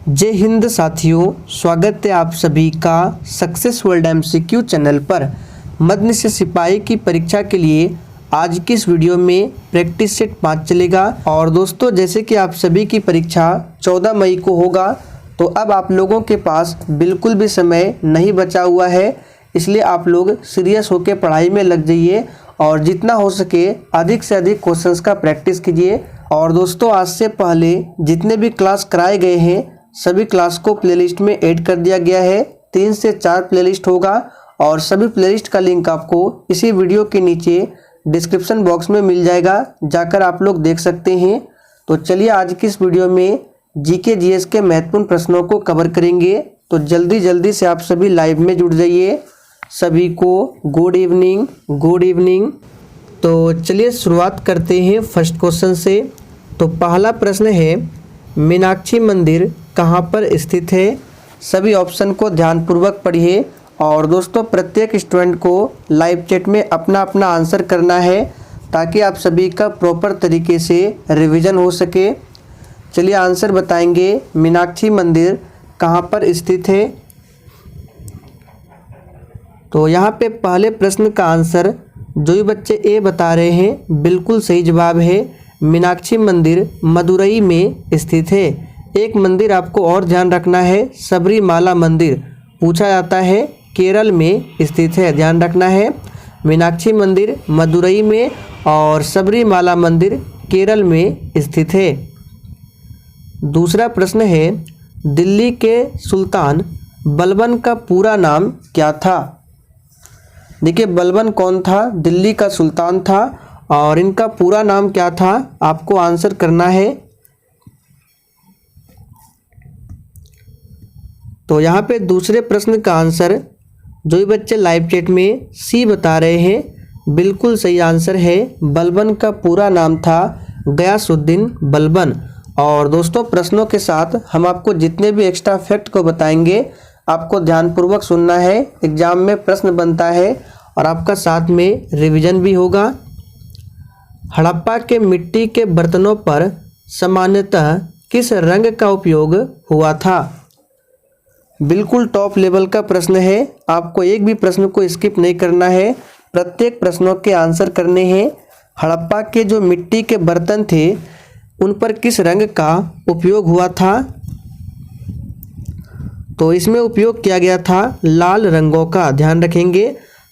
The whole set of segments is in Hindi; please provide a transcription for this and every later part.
जय हिंद साथियों, स्वागत है आप सभी का सक्सेस वर्ल्ड MCQ चैनल पर। मद्य से सिपाही की परीक्षा के लिए आज की इस वीडियो में प्रैक्टिस सेट 5 चलेगा। और दोस्तों, जैसे कि आप सभी की परीक्षा 14 मई को होगा, तो अब आप लोगों के पास बिल्कुल भी समय नहीं बचा हुआ है। इसलिए आप लोग सीरियस होकर पढ़ाई में लग जाइए और जितना हो सके अधिक से अधिक क्वेश्चंस का प्रैक्टिस कीजिए। और दोस्तों, आज से पहले जितने भी क्लास कराए गए हैं सभी क्लास को प्लेलिस्ट में ऐड कर दिया गया है। 3 से 4 प्लेलिस्ट होगा और सभी प्लेलिस्ट का लिंक आपको इसी वीडियो के नीचे डिस्क्रिप्शन बॉक्स में मिल जाएगा, जाकर आप लोग देख सकते हैं। तो चलिए आज की इस वीडियो में जीके जीएस के महत्वपूर्ण प्रश्नों को कवर करेंगे। तो जल्दी से आप सभी लाइव में जुड़ जाइए। सभी को गुड इवनिंग। तो चलिए शुरुआत करते हैं फर्स्ट क्वेश्चन से। तो पहला प्रश्न है, मीनाक्षी मंदिर कहाँ पर स्थित है? सभी ऑप्शन को ध्यानपूर्वक पढ़िए। और दोस्तों, प्रत्येक स्टूडेंट को लाइव चैट में अपना अपना आंसर करना है ताकि आप सभी का प्रॉपर तरीके से रिवीजन हो सके। चलिए आंसर बताएंगे, मीनाक्षी मंदिर कहाँ पर स्थित है? तो यहाँ पे पहले प्रश्न का आंसर जो भी बच्चे ए बता रहे हैं बिल्कुल सही जवाब है। मीनाक्षी मंदिर मदुरई में स्थित है। एक मंदिर आपको और ध्यान रखना है, सबरीमाला मंदिर पूछा जाता है, केरल में स्थित है। ध्यान रखना है, मीनाक्षी मंदिर मदुरई में और सबरीमाला मंदिर केरल में स्थित है। दूसरा प्रश्न है, दिल्ली के सुल्तान बलबन का पूरा नाम क्या था? देखिए, बलबन कौन था? दिल्ली का सुल्तान था और इनका पूरा नाम क्या था? आपको आंसर करना है। तो यहाँ पे दूसरे प्रश्न का आंसर जो भी बच्चे लाइव चैट में सी बता रहे हैं बिल्कुल सही आंसर है। बलबन का पूरा नाम था गयासुद्दीन बलबन। और दोस्तों, प्रश्नों के साथ हम आपको जितने भी एक्स्ट्रा फैक्ट को बताएंगे आपको ध्यानपूर्वक सुनना है। एग्जाम में प्रश्न बनता है और आपका साथ में रिवीजन भी होगा। हड़प्पा के मिट्टी के बर्तनों पर सामान्यतः किस रंग का उपयोग हुआ था? बिल्कुल टॉप लेवल का प्रश्न है। आपको एक भी प्रश्न को स्किप नहीं करना है, प्रत्येक प्रश्नों के आंसर करने हैं। हड़प्पा के जो मिट्टी के बर्तन थे उन पर किस रंग का उपयोग हुआ था? तो इसमें उपयोग किया गया था लाल रंगों का। ध्यान रखेंगे,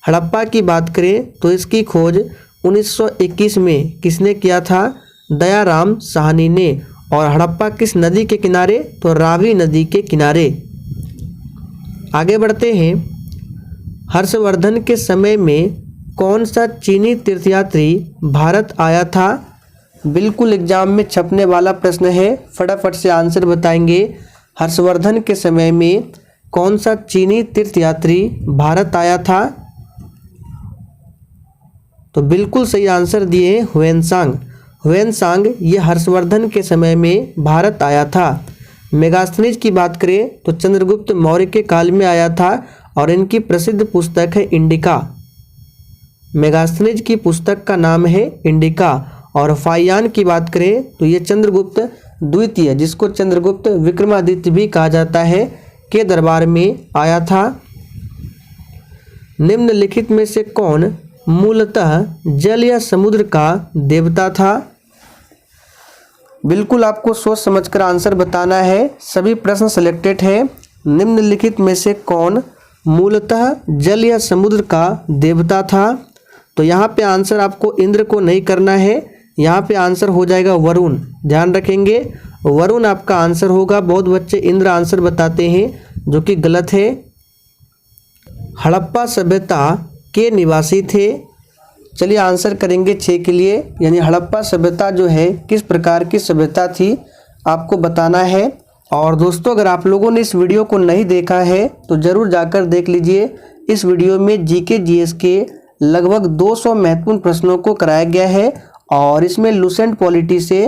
हड़प्पा की बात करें तो इसकी खोज 1921 में किसने किया था? दयाराम साहनी ने। और हड़प्पा किस नदी के किनारे? तो रावी नदी के किनारे। आगे बढ़ते हैं, हर्षवर्धन के समय में कौन सा चीनी तीर्थयात्री भारत आया था? बिल्कुल एग्जाम में छपने वाला प्रश्न है, फटाफट से आंसर बताएंगे। हर्षवर्धन के समय में कौन सा चीनी तीर्थयात्री भारत आया था? तो बिल्कुल सही आंसर दिए ह्वेनसांग ये हर्षवर्धन के समय में भारत आया था। मेगास्थनीज की बात करें तो चंद्रगुप्त मौर्य के काल में आया था और इनकी प्रसिद्ध पुस्तक है इंडिका। मेगास्थनीज की पुस्तक का नाम है इंडिका। और फाहियान की बात करें तो ये चंद्रगुप्त द्वितीय, जिसको चंद्रगुप्त विक्रमादित्य भी कहा जाता है, के दरबार में आया था। निम्नलिखित में से कौन मूलतः जल या समुद्र का देवता था? बिल्कुल आपको सोच समझकर आंसर बताना है। सभी प्रश्न सिलेक्टेड है। निम्नलिखित में से कौन मूलतः जल या समुद्र का देवता था? तो यहाँ पे आंसर आपको इंद्र को नहीं करना है, यहाँ पे आंसर हो जाएगा वरुण। ध्यान रखेंगे, वरुण आपका आंसर होगा। बहुत बच्चे इंद्र आंसर बताते हैं जो कि गलत है। हड़प्पा सभ्यता के निवासी थे। चलिए आंसर करेंगे 6 के लिए, यानी हड़प्पा सभ्यता जो है किस प्रकार की सभ्यता थी आपको बताना है। और दोस्तों, अगर आप लोगों ने इस वीडियो को नहीं देखा है तो ज़रूर जाकर देख लीजिए। इस वीडियो में जीके जीएस के लगभग 200 महत्वपूर्ण प्रश्नों को कराया गया है और इसमें लुसेंट पॉलिटी से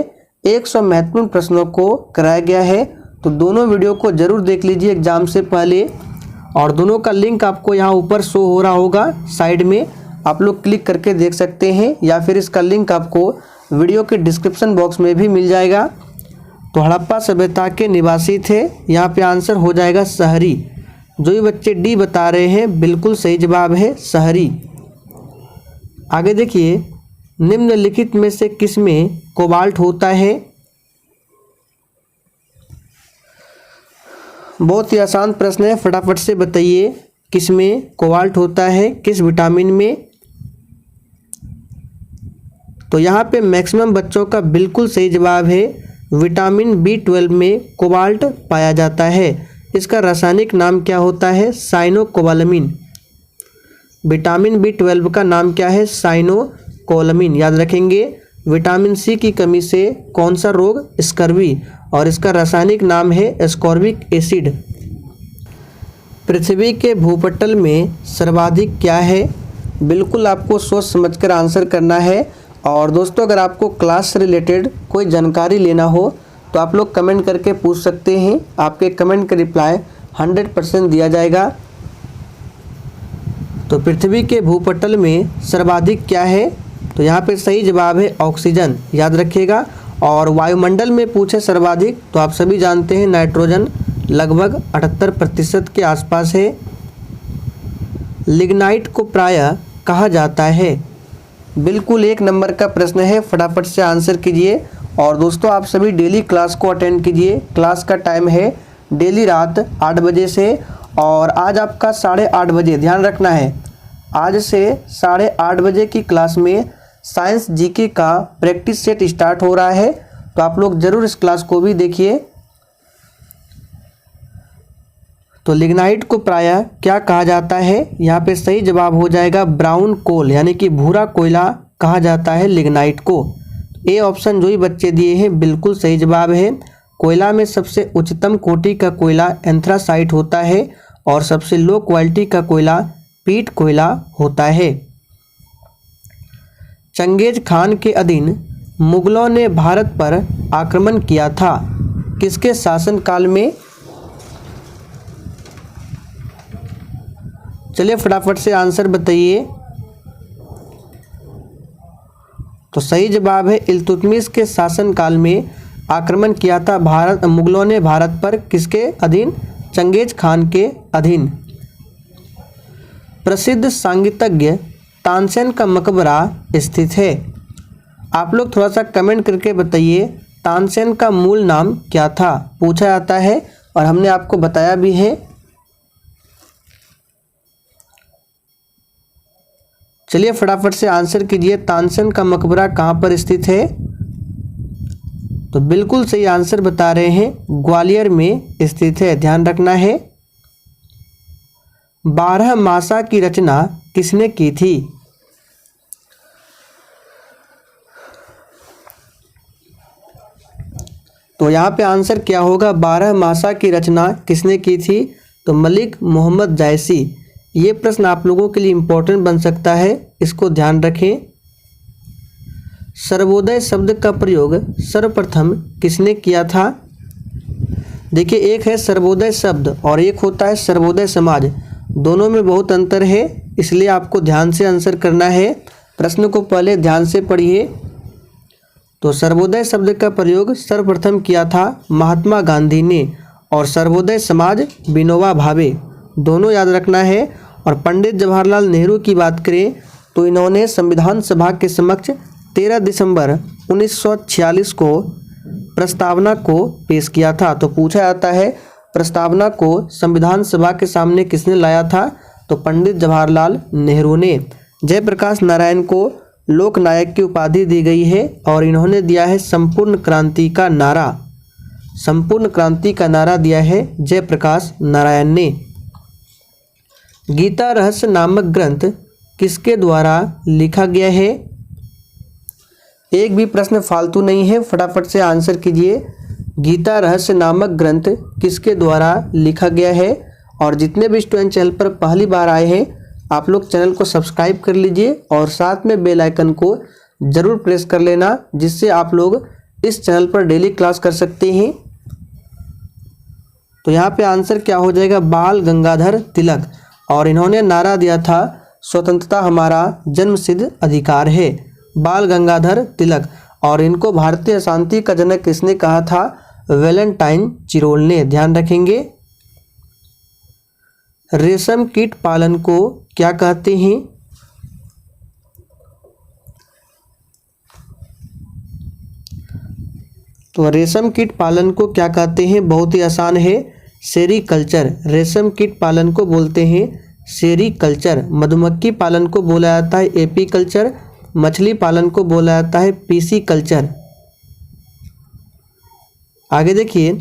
100 महत्वपूर्ण प्रश्नों को कराया गया है। तो दोनों वीडियो को ज़रूर देख लीजिए एग्जाम से पहले। और दोनों का लिंक आपको यहाँ ऊपर शो हो रहा होगा साइड में, आप लोग क्लिक करके देख सकते हैं, या फिर इसका लिंक आपको वीडियो के डिस्क्रिप्शन बॉक्स में भी मिल जाएगा। तो हड़प्पा सभ्यता के निवासी थे। यहाँ पे आंसर हो जाएगा शहरी। जो भी बच्चे डी बता रहे हैं बिल्कुल सही जवाब है शहरी। आगे देखिए, निम्नलिखित में से किसमें कोबाल्ट होता है? बहुत ही आसान प्रश्न है, फटाफट से बताइए किसमें कोबाल्ट होता है, किस विटामिन में? तो यहाँ पे मैक्सिमम बच्चों का बिल्कुल सही जवाब है विटामिन B12 में कोबाल्ट पाया जाता है। इसका रासायनिक नाम क्या होता है? साइनोकोबालामिन। विटामिन B12 का नाम क्या है? साइनोकोबालामिन। याद रखेंगे। विटामिन C की कमी से कौन सा रोग? स्कर्वी, और इसका रासायनिक नाम है एस्कॉर्बिक एसिड। पृथ्वी के भूपटल में सर्वाधिक क्या है? बिल्कुल आपको सोच समझकर आंसर करना है। और दोस्तों, अगर आपको क्लास से रिलेटेड कोई जानकारी लेना हो तो आप लोग कमेंट करके पूछ सकते हैं। आपके कमेंट का रिप्लाई 100% दिया जाएगा। तो पृथ्वी के भूपटल में सर्वाधिक क्या है? तो यहाँ पे सही जवाब है ऑक्सीजन। याद रखिएगा। और वायुमंडल में पूछे सर्वाधिक, तो आप सभी जानते हैं नाइट्रोजन लगभग 78% के आसपास है। लिग्नाइट को प्रायः कहा जाता है? बिल्कुल 1 नंबर का प्रश्न है, फटाफट से आंसर कीजिए। और दोस्तों, आप सभी डेली क्लास को अटेंड कीजिए। क्लास का टाइम है डेली रात 8 बजे से, और आज आपका 8:30 बजे, ध्यान रखना है, आज से 8:30 बजे की क्लास में साइंस जीके का प्रैक्टिस सेट स्टार्ट हो रहा है। तो आप लोग ज़रूर इस क्लास को भी देखिए। तो लिग्नाइट को प्रायः क्या कहा जाता है? यहाँ पे सही जवाब हो जाएगा ब्राउन कोल, यानी कि भूरा कोयला कहा जाता है लिग्नाइट को। ए ऑप्शन जो ही बच्चे दिए हैं बिल्कुल सही जवाब है। कोयला में सबसे उच्चतम कोटि का कोयला एंथ्रासाइट होता है, और सबसे लो क्वालिटी का कोयला पीट कोयला होता है। चंगेज खान के अधीन मुगलों ने भारत पर आक्रमण किया था? किसके शासनकाल में? चलिए फटाफट से आंसर बताइए। तो सही जवाब है इल्तुतमिश के शासनकाल में आक्रमण किया था मुगलों ने भारत पर। किसके अधीन? चंगेज खान के अधीन। प्रसिद्ध संगीतज्ञ तानसेन का मकबरा स्थित है? आप लोग थोड़ा सा कमेंट करके बताइए तानसेन का मूल नाम क्या था? पूछा जाता है और हमने आपको बताया भी है। चलिए फटाफट से आंसर कीजिए, तानसेन का मकबरा कहाँ पर स्थित है? तो बिल्कुल सही आंसर बता रहे हैं, ग्वालियर में स्थित है। ध्यान रखना है। 12 मासा की रचना किसने की थी? तो यहाँ पे आंसर क्या होगा? 12 मासा की रचना किसने की थी? तो मलिक मोहम्मद जायसी। ये प्रश्न आप लोगों के लिए इम्पोर्टेंट बन सकता है, इसको ध्यान रखें। सर्वोदय शब्द का प्रयोग सर्वप्रथम किसने किया था? देखिए, एक है सर्वोदय शब्द और एक होता है सर्वोदय समाज। दोनों में बहुत अंतर है, इसलिए आपको ध्यान से आंसर करना है। प्रश्न को पहले ध्यान से पढ़िए। तो सर्वोदय शब्द का प्रयोग सर्वप्रथम किया था महात्मा गांधी ने, और सर्वोदय समाज विनोबा भावे। दोनों याद रखना है। और पंडित जवाहरलाल नेहरू की बात करें तो इन्होंने संविधान सभा के समक्ष 13 दिसंबर 1946 को प्रस्तावना को पेश किया था। तो पूछा जाता है प्रस्तावना को संविधान सभा के सामने किसने लाया था? तो पंडित जवाहरलाल नेहरू ने। जयप्रकाश नारायण को लोकनायक की उपाधि दी गई है, और इन्होंने दिया है संपूर्ण क्रांति का नारा। संपूर्ण क्रांति का नारा दिया है जयप्रकाश नारायण ने। गीता रहस्य नामक ग्रंथ किसके द्वारा लिखा गया है? एक भी प्रश्न फालतू नहीं है, फटाफट से आंसर कीजिए। गीता रहस्य नामक ग्रंथ किसके द्वारा लिखा गया है? और जितने भी स्टूडेंट चैनल पर पहली बार आए हैं, आप लोग चैनल को सब्सक्राइब कर लीजिए और साथ में बेल आइकन को ज़रूर प्रेस कर लेना, जिससे आप लोग इस चैनल पर डेली क्लास कर सकते हैं। तो यहाँ पे आंसर क्या हो जाएगा? बाल गंगाधर तिलक। और इन्होंने नारा दिया था स्वतंत्रता हमारा जन्मसिद्ध अधिकार है। बाल गंगाधर तिलक। और इनको भारतीय शांति का जनक किसने कहा था? वैलेंटाइन चिरोल ने। ध्यान रखेंगे। रेशम कीट पालन को क्या कहते हैं? तो रेशम कीट पालन को क्या कहते हैं? बहुत ही आसान है, सेरीकल्चर। रेशम कीट पालन को बोलते हैं सेरीकल्चर। मधुमक्खी पालन को बोला जाता है एपीकल्चर। मछली पालन को बोला जाता है पीसीकल्चर। आगे देखिए,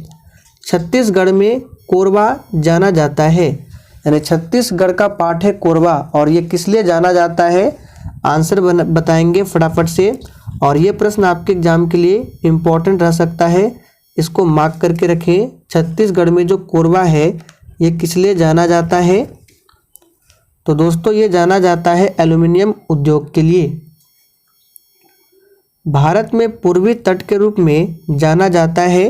छत्तीसगढ़ में कोरबा जाना जाता है, यानी छत्तीसगढ़ का पार्ट है कोरबा, और ये किस लिए जाना जाता है? आंसर बताएंगे फटाफट से। और ये प्रश्न आपके एग्जाम के लिए इम्पोर्टेंट रह सकता है, इसको मार्क करके रखें। छत्तीसगढ़ में जो कोरबा है ये किस लिए जाना जाता है? तो दोस्तों ये जाना जाता है एल्युमिनियम उद्योग के लिए। भारत में पूर्वी तट के रूप में जाना जाता है।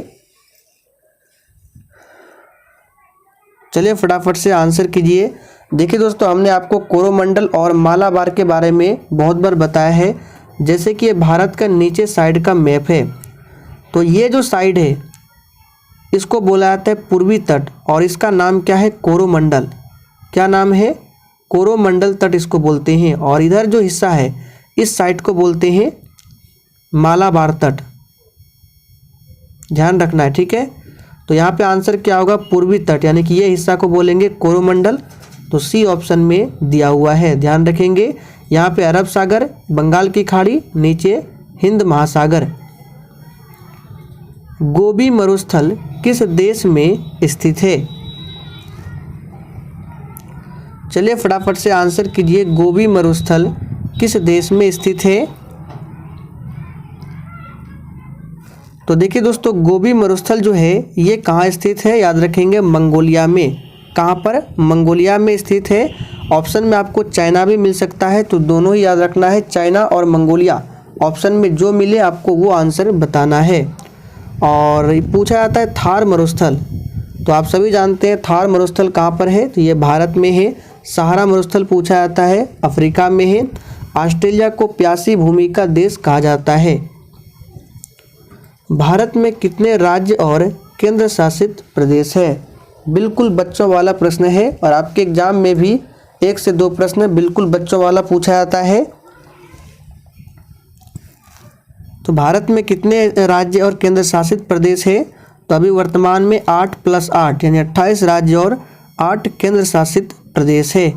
चलिए फटाफट से आंसर कीजिए। देखिए दोस्तों, हमने आपको कोरोमंडल और मालाबार के बारे में बहुत बार बताया है। जैसे कि ये भारत का नीचे साइड का मैप है, तो ये जो साइड है इसको बोला जाता है पूर्वी तट, और इसका नाम क्या है? कोरोमंडल। क्या नाम है? कोरोमंडल तट इसको बोलते हैं। और इधर जो हिस्सा है इस साइड को बोलते हैं मालाबार तट। ध्यान रखना है, ठीक है। तो यहाँ पे आंसर क्या होगा? पूर्वी तट, यानी कि ये हिस्सा को बोलेंगे कोरोमंडल। तो सी ऑप्शन में दिया हुआ है। ध्यान रखेंगे, यहाँ पे अरब सागर, बंगाल की खाड़ी, नीचे हिंद महासागर। गोबी मरुस्थल किस देश में स्थित है? चलिए फटाफट से आंसर कीजिए। गोबी मरुस्थल किस देश में स्थित है? तो देखिए दोस्तों, गोबी मरुस्थल जो है ये कहाँ स्थित है? याद रखेंगे, मंगोलिया में। कहाँ पर? मंगोलिया में स्थित है। ऑप्शन में आपको चाइना भी मिल सकता है, तो दोनों ही याद रखना है, चाइना और मंगोलिया। ऑप्शन में जो मिले आपको वो आंसर बताना है। और पूछा जाता है थार मरुस्थल, तो आप सभी जानते हैं थार मरुस्थल कहाँ पर है? तो ये भारत में है। सहारा मरुस्थल पूछा जाता है, अफ्रीका में है। ऑस्ट्रेलिया को प्यासी भूमि का देश कहा जाता है। भारत में कितने राज्य और केंद्र शासित प्रदेश है? बिल्कुल बच्चों वाला प्रश्न है, और आपके एग्जाम में भी 1 से 2 प्रश्न बिल्कुल बच्चों वाला पूछा जाता है। तो भारत में कितने राज्य और केंद्र शासित प्रदेश है? तो अभी वर्तमान में 8 + 8 यानी 28 राज्य और 8 केंद्र शासित प्रदेश है।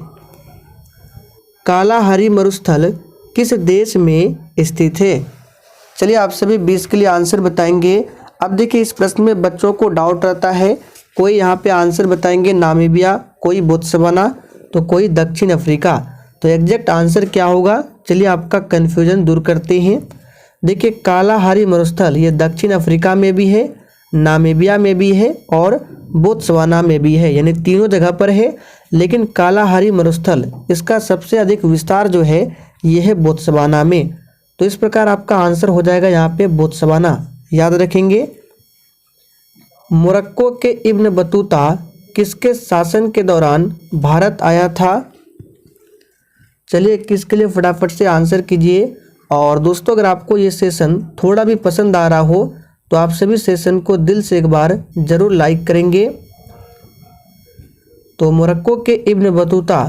कालाहारी मरुस्थल किस देश में स्थित है? चलिए आप सभी 20 के लिए आंसर बताएंगे। अब देखिए, इस प्रश्न में बच्चों को डाउट रहता है। कोई यहाँ पे आंसर बताएंगे नामीबिया, कोई बोत्सवाना, तो कोई दक्षिण अफ्रीका। तो एग्जैक्ट आंसर क्या होगा? चलिए आपका कन्फ्यूजन दूर करते हैं। देखिए, कालाहारी मरुस्थल ये दक्षिण अफ्रीका में भी है, नामीबिया में भी है और बोत्सवाना में भी है, यानी तीनों जगह पर है। लेकिन कालाहारी मरुस्थल इसका सबसे अधिक विस्तार जो है ये है बोत्सवाना में। तो इस प्रकार आपका आंसर हो जाएगा यहाँ पे बोत्सवाना। याद रखेंगे। मोरक्को के इब्न बतूता किसके शासन के दौरान भारत आया था? चलिए किसके लिए फटाफट से आंसर कीजिए। और दोस्तों, अगर आपको ये सेशन थोड़ा भी पसंद आ रहा हो तो आप सभी सेशन को दिल से एक बार ज़रूर लाइक करेंगे। तो मोरक्को के इब्न बतूता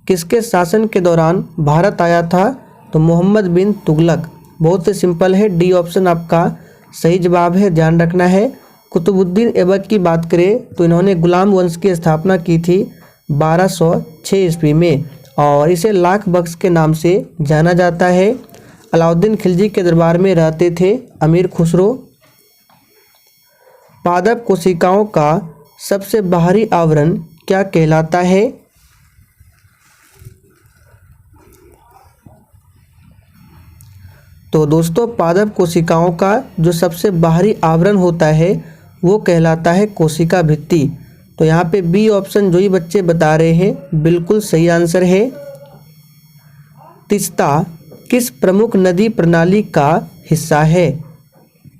किसके शासन के दौरान भारत आया था? तो मोहम्मद बिन तुगलक। बहुत ही सिंपल है, डी ऑप्शन आपका सही जवाब है। ध्यान रखना है। कुतुबुद्दीन ऐबक की बात करें तो इन्होंने गुलाम वंश की स्थापना की थी 1206 ईस्वी में, और इसे लाख बख्श के नाम से जाना जाता है। अलाउद्दीन खिलजी के दरबार में रहते थे अमीर खुसरो। पादप कोशिकाओं का सबसे बाहरी आवरण क्या कहलाता है? तो दोस्तों, पादप कोशिकाओं का जो सबसे बाहरी आवरण होता है वो कहलाता है कोशिका भित्ति। तो यहाँ पे बी ऑप्शन जो ही बच्चे बता रहे हैं बिल्कुल सही आंसर है। तीस्ता किस प्रमुख नदी प्रणाली का हिस्सा है?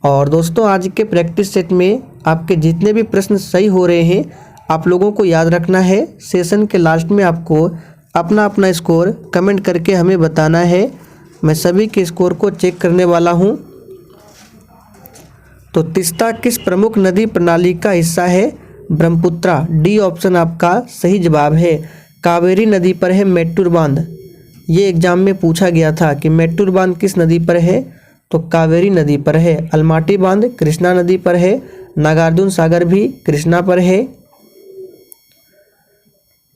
और दोस्तों, आज के प्रैक्टिस सेट में आपके जितने भी प्रश्न सही हो रहे हैं आप लोगों को याद रखना है। सेशन के लास्ट में आपको अपना अपना स्कोर कमेंट करके हमें बताना है। मैं सभी के स्कोर को चेक करने वाला हूं। तो तीस्ता किस प्रमुख नदी प्रणाली का हिस्सा है? ब्रह्मपुत्रा। डी ऑप्शन आपका सही जवाब है। कावेरी नदी पर है मेट्टूर बांध। ये एग्जाम में पूछा गया था कि मेट्टूर बांध किस नदी पर है, तो कावेरी नदी पर है। अलमाटी बांध कृष्णा नदी पर है। नागार्जुन सागर भी कृष्णा पर है।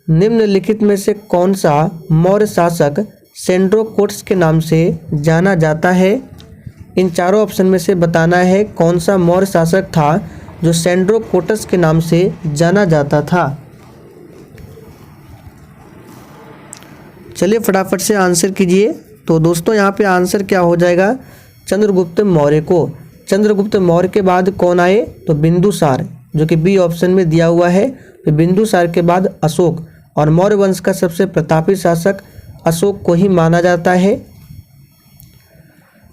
निम्नलिखित में से कौन सा मौर्य शासक सेंड्रोकोट्स के नाम से जाना जाता है? इन चारों ऑप्शन में से बताना है कौन सा मौर्य शासक था जो सेंड्रोकोटस के नाम से जाना जाता था। चलिए फटाफट से आंसर कीजिए। तो दोस्तों यहाँ पे आंसर क्या हो जाएगा? चंद्रगुप्त मौर्य को। चंद्रगुप्त मौर्य के बाद कौन आए? तो बिंदुसार, जो कि बी ऑप्शन में दिया हुआ है। फिर बिंदुसार के बाद अशोक, और मौर्य वंश का सबसे प्रतापी शासक अशोक को ही माना जाता है।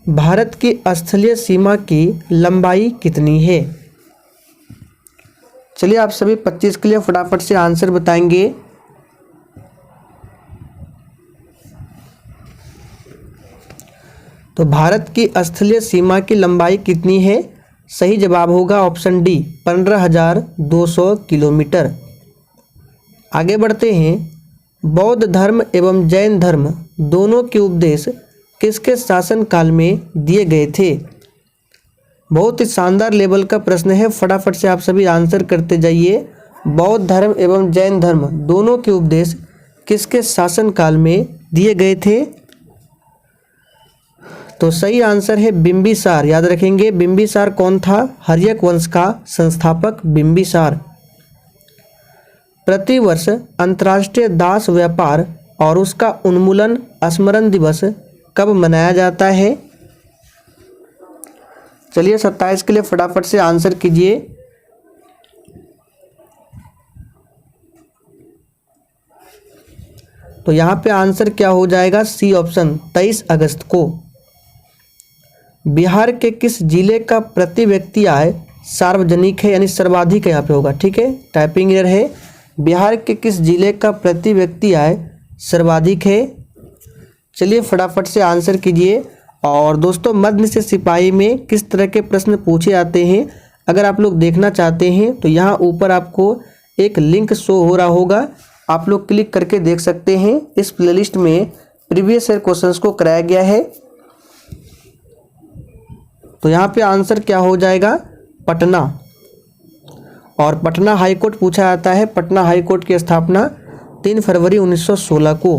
भारत की स्थलीय सीमा की लंबाई कितनी है? चलिए आप सभी 25 के लिए फटाफट से आंसर बताएंगे। तो भारत की स्थलीय सीमा की लंबाई कितनी है? सही जवाब होगा ऑप्शन डी 15,200 किलोमीटर। आगे बढ़ते हैं। बौद्ध धर्म एवं जैन धर्म दोनों के उपदेश किसके शासनकाल में दिए गए थे? बहुत ही शानदार लेवल का प्रश्न है, फटाफट से आप सभी आंसर करते जाइए। बौद्ध धर्म एवं जैन धर्म दोनों के उपदेश किसके शासनकाल में दिए गए थे? तो सही आंसर है बिंबिसार। याद रखेंगे बिंबिसार कौन था? हर्यक वंश का संस्थापक बिंबिसार। प्रतिवर्ष अंतर्राष्ट्रीय दास व्यापार और उसका उन्मूलन स्मरण दिवस कब मनाया जाता है? चलिए 27 के लिए फटाफट से आंसर कीजिए। तो यहाँ पे आंसर क्या हो जाएगा? सी ऑप्शन 23 अगस्त को। बिहार के किस जिले का प्रति व्यक्ति आय सार्वजनिक है, यानी सर्वाधिक यहाँ पे होगा, ठीक है, टाइपिंग एरर है। बिहार के किस जिले का प्रति व्यक्ति आय सर्वाधिक है? चलिए फटाफट से आंसर कीजिए। और दोस्तों मध्य से सिपाही में किस तरह के प्रश्न पूछे जाते हैं, अगर आप लोग देखना चाहते हैं तो यहाँ ऊपर आपको एक लिंक शो हो रहा होगा, आप लोग क्लिक करके देख सकते हैं। इस प्लेलिस्ट में प्रीवियस ईयर क्वेश्चंस को कराया गया है। तो यहाँ पे आंसर क्या हो जाएगा? पटना। और पटना हाईकोर्ट पूछा जाता है। पटना हाईकोर्ट की स्थापना 3 फरवरी 1916 को।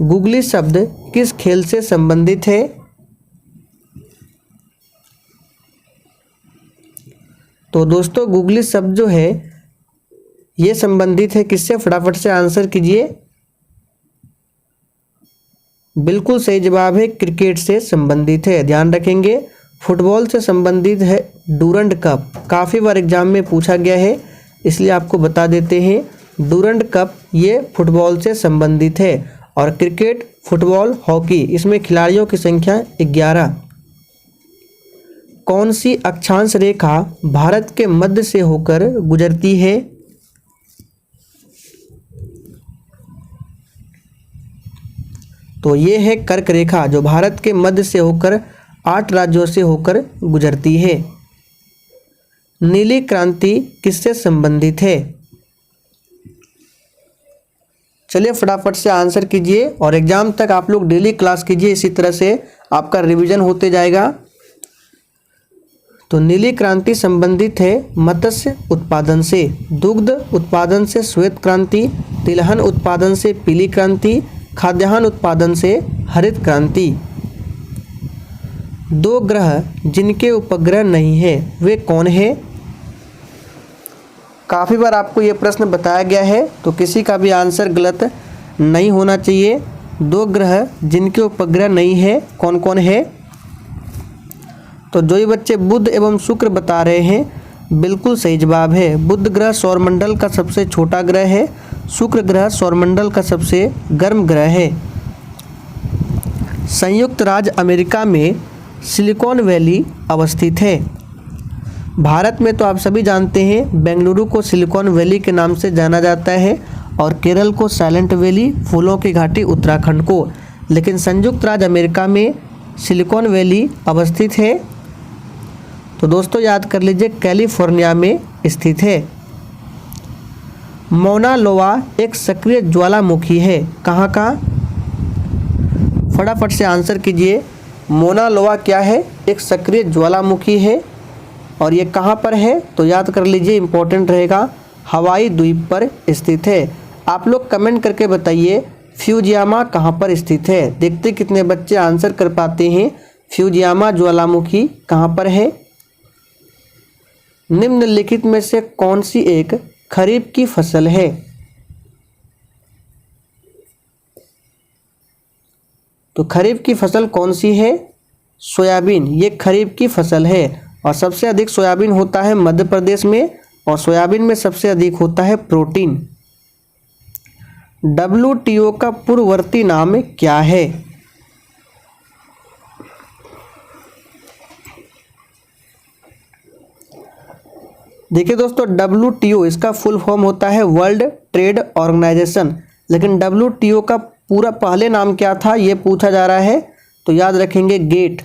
गुगली शब्द किस खेल से संबंधित है? तो दोस्तों गुगली शब्द जो है ये संबंधित है किससे? फटाफट से आंसर कीजिए। बिल्कुल सही जवाब है, क्रिकेट से संबंधित है। ध्यान रखेंगे फुटबॉल से संबंधित है डूरंड कप, काफ़ी बार एग्जाम में पूछा गया है, इसलिए आपको बता देते हैं। डूरंड कप ये फुटबॉल से संबंधित है, और क्रिकेट, फुटबॉल, हॉकी इसमें खिलाड़ियों की संख्या 11। कौन सी अक्षांश रेखा भारत के मध्य से होकर गुजरती है? तो ये है कर्क रेखा, जो भारत के मध्य से होकर 8 राज्यों से होकर गुजरती है। नीली क्रांति किससे संबंधित है? चलिए फटाफट से आंसर कीजिए, और एग्जाम तक आप लोग डेली क्लास कीजिए, इसी तरह से आपका रिवीजन होते जाएगा। तो नीली क्रांति संबंधित है मत्स्य उत्पादन से, दुग्ध उत्पादन से श्वेत क्रांति, तिलहन उत्पादन से पीली क्रांति, खाद्यान्न उत्पादन से हरित क्रांति। 2 ग्रह जिनके उपग्रह नहीं है वे कौन है? काफ़ी बार आपको ये प्रश्न बताया गया है, तो किसी का भी आंसर गलत नहीं होना चाहिए। 2 ग्रह जिनके उपग्रह नहीं है कौन कौन है? तो जो ये बच्चे बुध एवं शुक्र बता रहे हैं बिल्कुल सही जवाब है। बुध ग्रह सौरमंडल का सबसे छोटा ग्रह है, शुक्र ग्रह सौरमंडल का सबसे गर्म ग्रह है। संयुक्त राज्य अमेरिका में सिलिकॉन वैली अवस्थित है। भारत में तो आप सभी जानते हैं बेंगलुरु को सिलिकॉन वैली के नाम से जाना जाता है, और केरल को साइलेंट वैली, फूलों की घाटी उत्तराखंड को। लेकिन संयुक्त राज्य अमेरिका में सिलिकॉन वैली अवस्थित है। तो दोस्तों याद कर लीजिए कैलिफोर्निया में स्थित है। मौना लोआ एक सक्रिय ज्वालामुखी है, कहाँ का? फटाफट से आंसर कीजिए। मौना लोआ क्या है? एक सक्रिय ज्वालामुखी है और ये कहाँ पर है? तो याद कर लीजिए, इंपॉर्टेंट रहेगा, हवाई द्वीप पर स्थित है। आप लोग कमेंट करके बताइए फ्यूजियामा कहाँ पर स्थित है। देखते कितने बच्चे आंसर कर पाते हैं। फ्यूजियामा ज्वालामुखी कहाँ पर है? निम्नलिखित में से कौन सी एक खरीफ की फसल है? तो खरीफ की फसल कौन सी है? सोयाबीन, ये खरीफ की फसल है और सबसे अधिक सोयाबीन होता है मध्य प्रदेश में और सोयाबीन में सबसे अधिक होता है प्रोटीन। WTO का पूर्ववर्ती नाम क्या है? देखिए दोस्तों, WTO इसका फुल फॉर्म होता है वर्ल्ड ट्रेड ऑर्गेनाइजेशन, लेकिन WTO का पूरा पहले नाम क्या था ये पूछा जा रहा है, तो याद रखेंगे गेट।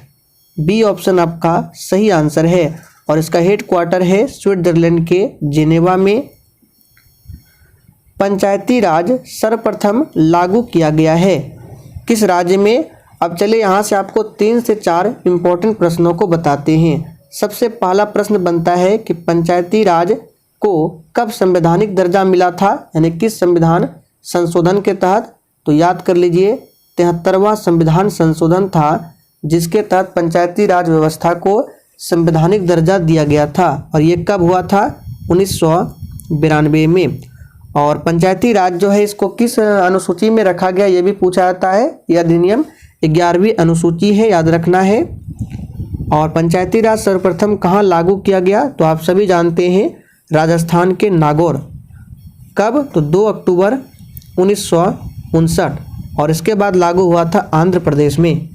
बी ऑप्शन आपका सही आंसर है और इसका हेड क्वार्टर है स्विट्जरलैंड के जिनेवा में। पंचायती राज सर्वप्रथम लागू किया गया है, किस राज्य में? अब चलिए यहाँ से आपको 3 से 4 इम्पोर्टेंट प्रश्नों को बताते हैं। सबसे पहला प्रश्न बनता है कि पंचायती राज को कब संवैधानिक दर्जा मिला था, यानी किस संविधान संशोधन के तहत? तो याद कर लीजिए 73वां संविधान संशोधन था जिसके तहत पंचायती राज व्यवस्था को संवैधानिक दर्जा दिया गया था और ये कब हुआ था? 1992 में। और पंचायती राज जो है इसको किस अनुसूची में रखा गया ये भी पूछा जाता है। यह अधिनियम 11वीं अनुसूची है, याद रखना है। और पंचायती राज सर्वप्रथम कहाँ लागू किया गया? तो आप सभी जानते हैं राजस्थान के नागौर। कब? तो 2 अक्टूबर 1959 और इसके बाद लागू हुआ था आंध्र प्रदेश में।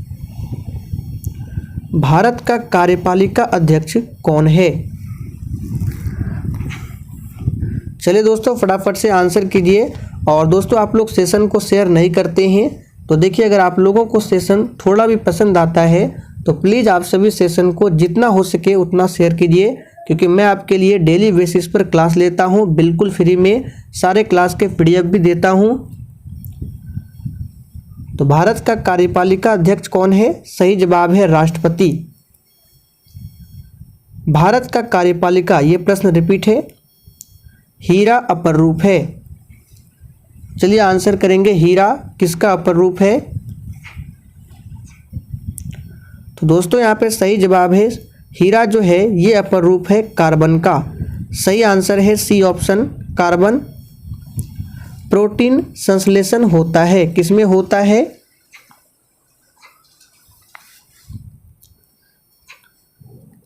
भारत का कार्यपालिका अध्यक्ष कौन है? चलिए दोस्तों फटाफट से आंसर कीजिए। और दोस्तों आप लोग सेशन को शेयर नहीं करते हैं, तो देखिए अगर आप लोगों को सेशन थोड़ा भी पसंद आता है तो प्लीज़ आप सभी सेशन को जितना हो सके उतना शेयर कीजिए, क्योंकि मैं आपके लिए डेली बेसिस पर क्लास लेता हूं, बिल्कुल फ्री में सारे क्लास के PDF भी देता हूं। तो भारत का कार्यपालिका अध्यक्ष कौन है? सही जवाब है राष्ट्रपति। भारत का कार्यपालिका, ये प्रश्न रिपीट है, हीरा अपर रूप है। चलिए आंसर करेंगे, हीरा किसका अपर रूप है? तो दोस्तों यहाँ पे सही जवाब है, हीरा जो है ये अपर रूप है कार्बन का। सही आंसर है सी ऑप्शन, कार्बन। प्रोटीन संश्लेषण होता है, किसमें होता है?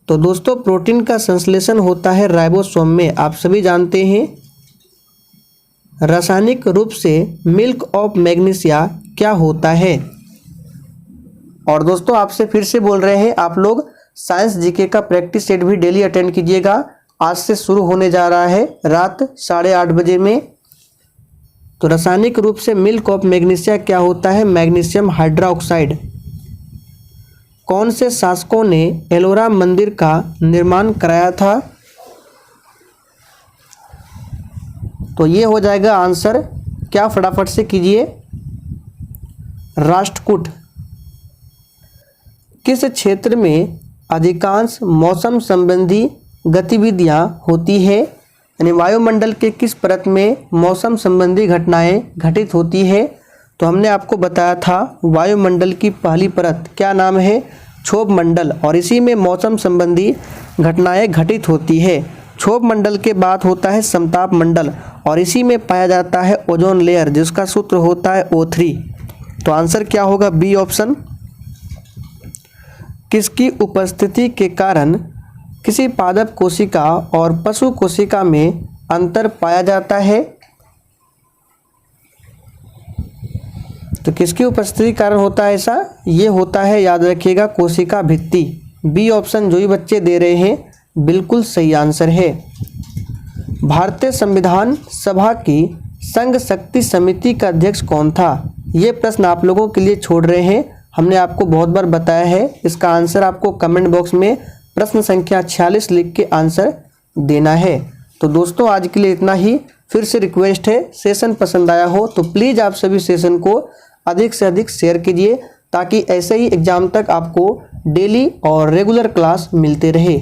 तो दोस्तों प्रोटीन का संश्लेषण होता है राइबोसोम में, आप सभी जानते हैं। रासायनिक रूप से मिल्क ऑफ मैग्नीशिया क्या होता है? और दोस्तों आपसे फिर से बोल रहे हैं, आप लोग साइंस जीके का प्रैक्टिस सेट भी डेली अटेंड कीजिएगा। आज से शुरू होने जा रहा है रात 8:30 बजे में। तो रासायनिक रूप से मिल्क ऑफ मैग्नीशिया क्या होता है? Magnesium hydroxide. कौन से शासकों ने एलोरा मंदिर का निर्माण कराया था? तो ये हो जाएगा आंसर, क्या फटाफट से कीजिए, राष्ट्रकूट। किस क्षेत्र में अधिकांश मौसम संबंधी गतिविधियां होती है? यानी वायुमंडल के किस परत में मौसम संबंधी घटनाएं घटित होती है? तो हमने आपको बताया था वायुमंडल की पहली परत क्या नाम है? क्षोभ मंडल, और इसी में मौसम संबंधी घटनाएं घटित होती है। क्षोभ मंडल के बाद होता है समताप मंडल और इसी में पाया जाता है ओजोन लेयर जिसका सूत्र होता है O3। तो आंसर क्या होगा? B option. किसकी उपस्थिति के कारण किसी पादप कोशिका और पशु कोशिका में अंतर पाया जाता है? तो किसकी उपस्थिति के कारण होता है ऐसा? ये होता है, याद रखिएगा, कोशिका भित्ति। बी ऑप्शन जो ही बच्चे दे रहे हैं बिल्कुल सही आंसर है। भारतीय संविधान सभा की संघ शक्ति समिति का अध्यक्ष कौन था? ये प्रश्न आप लोगों के लिए छोड़ रहे हैं, हमने आपको बहुत बार बताया है। इसका आंसर आपको कमेंट बॉक्स में प्रश्न संख्या 46 लिख के आंसर देना है। तो दोस्तों आज के लिए इतना ही। फिर से रिक्वेस्ट है, सेशन पसंद आया हो तो प्लीज़ आप सभी सेशन को अधिक से अधिक शेयर कीजिए, ताकि ऐसे ही एग्जाम तक आपको डेली और रेगुलर क्लास मिलते रहे।